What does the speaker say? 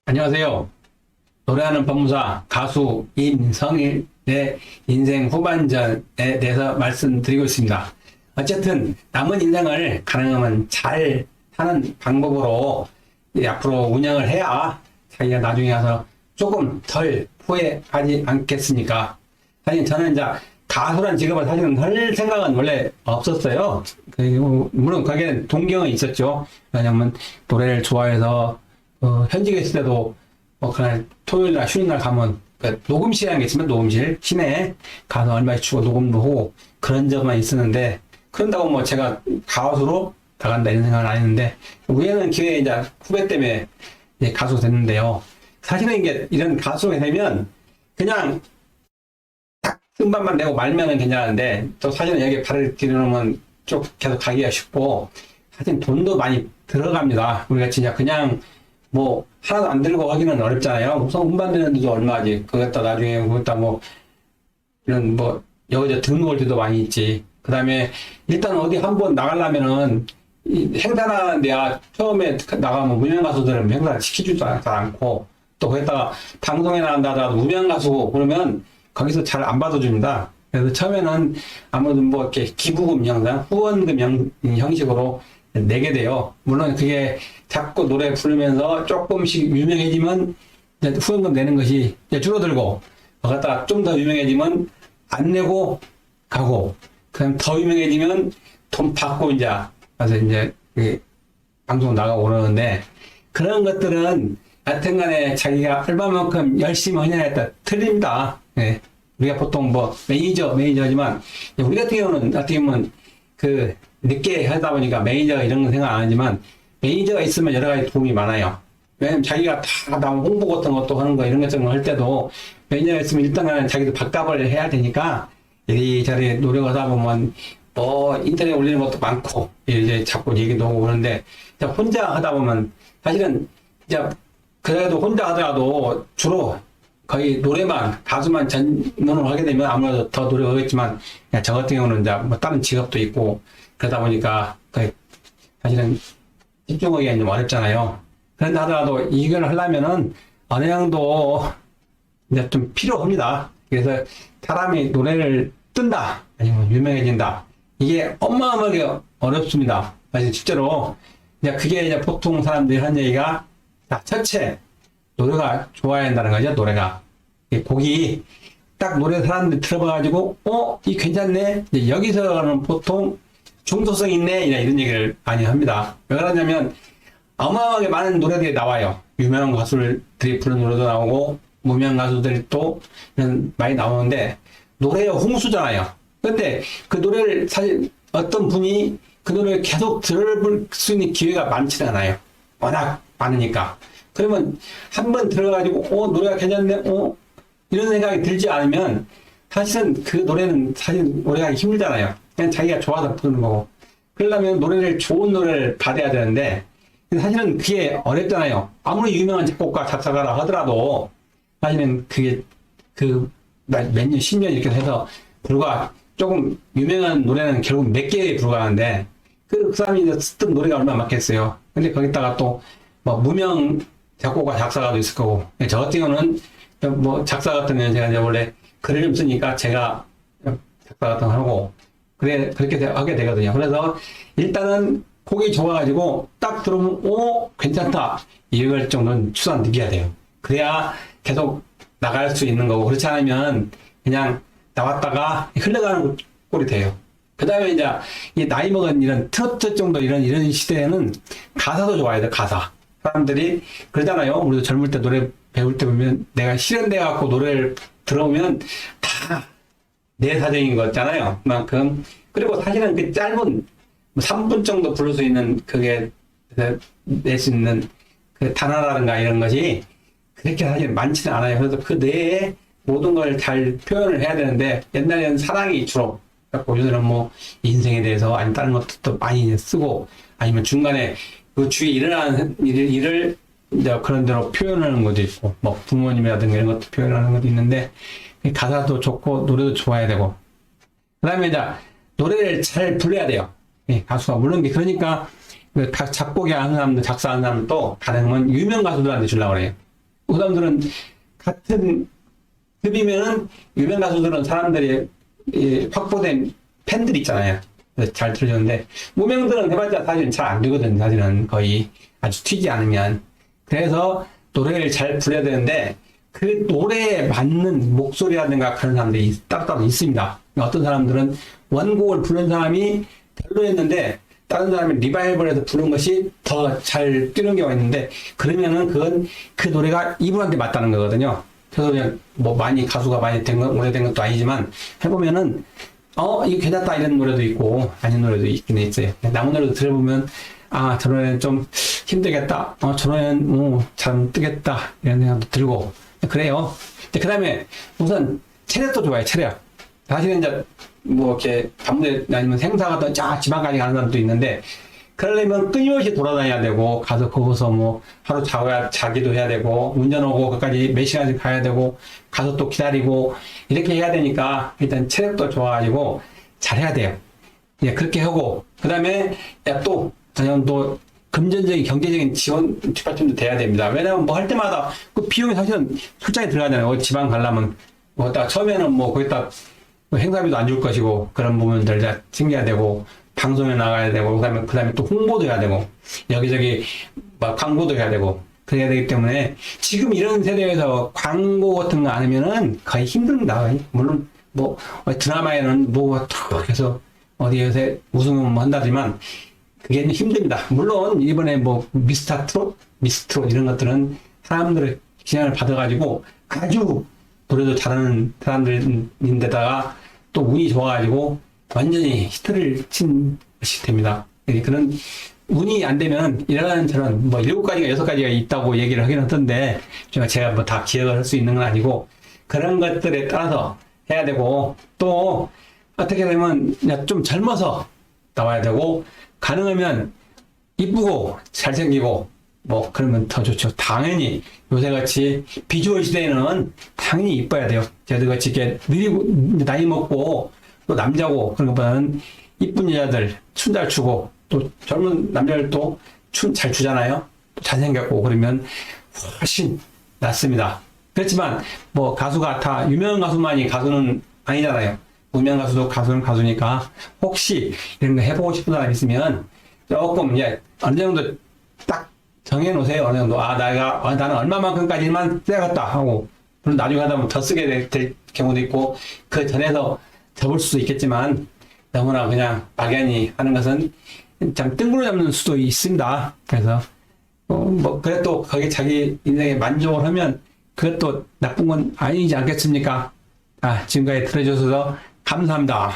안녕하세요. 노래하는 법무사 가수 임성일의 인생 후반전에 대해서 말씀드리고 있습니다. 어쨌든 남은 인생을 가능하면 잘 사는 방법으로 앞으로 운영을 해야 자기가 나중에 가서 조금 덜 후회하지 않겠습니까? 사실 저는 이제 가수란 직업을 사실은 할 생각은 원래 없었어요. 그리고 물론 거기에는 동경은 있었죠. 왜냐면 노래를 좋아해서 현직에 있을 때도 그날 토요일날 쉬는 날 가면 녹음실이라는 게 있으면 녹음실 시내에 가서 얼마씩 주고 녹음도 하고 그런 적만 있었는데, 그런다고 뭐 제가 가수로 나간다 이런 생각은 안 했는데, 우연한 기회에 이제 후배 때문에 이제 가수 됐는데요. 사실은 이게 이런 가수가 되면 그냥 딱 음반만 내고 말면은 괜찮은데, 또 사실은 여기에 발을 들여놓으면 쭉 계속 가기가 쉽고, 사실 돈도 많이 들어갑니다. 우리가 진짜 그냥 뭐 하나도 안 들고 하기는 어렵잖아요. 우선 음반 되는 데도 얼마지. 그것도 나중에 그것도 뭐 이런 뭐 여기저 등록할 때도 많이 있지. 그 다음에 일단 어디 한번 나가려면은 행사나 내가 처음에 나가면 무명 가수들은 행사를 시키지도 않고, 또 거기다가 방송에 나간다 하더라도 무명 가수고 그러면 거기서 잘 안 받아줍니다. 그래서 처음에는 아무래도 뭐 이렇게 기부금 형상, 후원금 형식으로 내게 돼요. 물론 그게 자꾸 노래 부르면서 조금씩 유명해지면 후원금 내는 것이 줄어들고, 갖다가 좀 더 유명해지면 안 내고 가고, 그럼 더 유명해지면 돈 받고 이제 가서 이제 방송 나가고 그러는데, 그런 것들은 여튼간에 자기가 얼마만큼 열심히 하냐에 따라 틀립니다. 예. 우리가 보통 뭐 매니저지만, 우리 같은 경우는 어떻게 보면 늦게 하다 보니까 매니저가 이런 거 생각 안 하지만, 매니저가 있으면 여러 가지 도움이 많아요. 왜냐면 자기가 다 홍보 같은 것도 하는 거 이런 것들을 할 때도 매니저가 있으면 일단은 자기도 밥값을 해야 되니까 이리저리 노력을 하다 보면 뭐 인터넷에 올리는 것도 많고 이제 자꾸 얘기도 하고 그러는데, 혼자 하다 보면 사실은 이제 그래도 혼자 하더라도 주로 거의 노래만, 가수만 전문으로 하게 되면 아무래도 더 노력하겠지만, 저 같은 경우는 이제 뭐 다른 직업도 있고 그러다 보니까 사실은 집중하기가 좀 어렵잖아요. 그런데 하더라도 이걸 하려면은 어느 정도 이제 좀 필요합니다. 그래서 사람이 노래를 뜬다, 아니면 유명해진다, 이게 어마어마하게 어렵습니다. 사실 실제로 이제 그게 이제 보통 사람들이 하는 얘기가, 첫째, 노래가 좋아야 한다는 거죠. 노래가 곡이 딱 노래 사람들이 들어봐가지고 이 괜찮네, 이제 여기서는 보통 중독성 있네 이런 얘기를 많이 합니다. 왜 그러냐면 어마어마하게 많은 노래들이 나와요. 유명한 가수들이 부르는 노래도 나오고 무명 가수들이 또 많이 나오는데, 노래의 홍수잖아요. 근데 그 노래를 사실 어떤 분이 그 노래를 계속 들을 수 있는 기회가 많지는 않아요. 워낙 많으니까. 그러면 한번 들어가지고 노래가 괜찮네 이런 생각이 들지 않으면 사실은 그 노래는 사실 노래하기 힘들잖아요. 그냥 자기가 좋아서 부르는 거고. 그러려면 좋은 노래를 받아야 되는데, 사실은 그게 어렵잖아요. 아무리 유명한 작곡가, 작사가라 하더라도, 사실은 그게 몇 년, 10년 이렇게 해서 불과 조금 유명한 노래는 결국 몇 개에 불과한데, 그 사람이 이제 쓰던 노래가 얼마나 많겠어요. 근데 거기다가 또, 뭐, 무명 작곡가, 작사가도 있을 거고, 저 같은 경우는, 뭐, 작사 같은 경우는 제가 이제 원래 글을 좀 쓰니까 제가 작사 같은 거 하고, 그렇게 하게 되거든요. 그래서 일단은 곡이 좋아가지고 딱 들어보면 괜찮다, 이럴 정도는 추산 느껴야 돼요. 그래야 계속 나갈 수 있는 거고, 그렇지 않으면 그냥 나왔다가 흘러가는 꼴이 돼요. 그 다음에 이제 이 나이 먹은 이런 트로트 정도 이런 시대에는 가사도 좋아야 돼요. 가사. 사람들이 그러잖아요. 우리도 젊을 때 노래 배울 때 보면 내가 실현돼 갖고 노래를 들어오면 다 내 사정인 거잖아요. 그만큼. 그리고 사실은 그 짧은 3분 정도 부를 수 있는 그게 낼 수 있는 그 단어라든가 이런 것이 그렇게 사실 많지는 않아요. 그래서 그 내에 모든 걸 잘 표현을 해야 되는데, 옛날에는 사랑이 주로 갖고, 요새는 뭐 인생에 대해서 아니면 다른 것도 많이 쓰고, 아니면 중간에 그 주위에 일어나는 일을 이제 그런 대로 표현하는 것도 있고, 뭐 부모님이라든가 이런 것도 표현하는 것도 있는데, 가사도 좋고 노래도 좋아야 되고, 그 다음에 이제 노래를 잘 불러야 돼요. 가수가. 물론 그러니까 작곡이 하는 사람들, 작사하는 사람도 가능하면 유명 가수들한테 주려고 그래요. 그 사람들은 같은 급이면은 유명 가수들은 사람들이 확보된 팬들 있잖아요. 그래서 잘 들어주는데 무명들은 해봤자 사실은 잘 안 되거든. 사실은 거의 아주 튀지 않으면. 그래서 노래를 잘 불러야 되는데 그 노래에 맞는 목소리라든가 그런 사람들이 따로 있습니다. 어떤 사람들은 원곡을 부른 사람이 별로였는데 다른 사람이 리바이벌해서 부른 것이 더 잘 뛰는 경우가 있는데 그러면은 그건 그 노래가 이분한테 맞다는 거거든요. 그래서 그냥 뭐 많이 가수가 많이 된 건, 오래된 것도 아니지만 해보면은 이거 괜찮다 이런 노래도 있고 아닌 노래도 있긴 있어요. 남은 노래도 들어보면 아, 저 노래는 좀 힘들겠다. 저 노래는 잘 뜨겠다 이런 생각도 들고 그래요. 그 다음에 우선 체력도 좋아요. 체력. 사실은 이제 뭐 이렇게 가문에 아니면 행사 같은 지방까지 가는 사람도 있는데 그러려면 끊임없이 돌아다녀야 되고 가서 거기서 뭐 하루 자기도 해야 되고 운전하고 거기까지 몇 시간씩 가야 되고 가서 또 기다리고 이렇게 해야 되니까 일단 체력도 좋아가지고 잘해야 돼요. 예, 그렇게 하고 그 다음에 또 금전적인 경제적인 지원 뒷받침도 돼야 됩니다. 왜냐면 뭐 할 때마다 그 비용이 사실은 출장에 들어가잖아요. 지방 가려면 뭐 처음에는 뭐 거기다 행사비도 안 줄 것이고 그런 부분들 다 챙겨야 되고 방송에 나가야 되고 그다음에 또 홍보도 해야 되고 여기저기 막 광고도 해야 되고 그래야 되기 때문에 지금 이런 세대에서 광고 같은 거 안 하면은 거의 힘듭니다. 물론 뭐 드라마에는 뭐 탁 해서 어디에서 우승을 한다지만 그게 힘듭니다. 물론 이번에 뭐 미스트롯 이런 것들은 사람들의 기량을 받아가지고 아주 노래도 잘하는 사람들인데다가 또 운이 좋아가지고 완전히 히트를 친 것이 됩니다. 그런 운이 안 되면 이런 저런 뭐 7가지가 6가지가 있다고 얘기를 하긴 하던데 제가 뭐 다 기억을 할 수 있는 건 아니고 그런 것들에 따라서 해야 되고 또 어떻게 되면 좀 젊어서 나와야 되고 가능하면 이쁘고 잘생기고 뭐 그러면 더 좋죠. 당연히 요새같이 비주얼 시대에는 당연히 이뻐야 돼요. 저희들같이 이렇게 느리고 나이 먹고 또 남자고 그런 것보다는 이쁜 여자들 춤 잘 추고 또 젊은 남자들도 춤 잘 추잖아요. 잘생겼고 그러면 훨씬 낫습니다. 그렇지만 뭐 가수가 다 유명한 가수만이 가수는 아니잖아요. 무명 가수도 가수는 가수니까 혹시 이런 거 해보고 싶은 사람 있으면 조금 어느 정도 딱 정해놓으세요. 어느 정도 나는 얼마만큼까지만 써야겠다 하고 물론 나중에 하다 보면 더 쓰게 될 경우도 있고 그 전에서 접을 수도 있겠지만 너무나 그냥 막연히 하는 것은 참 뜬구름 잡는 수도 있습니다. 그래서 뭐 그래도 거기에 자기 인생에 만족을 하면 그것도 나쁜 건 아니지 않겠습니까? 지금까지 들어주셔서 감사합니다.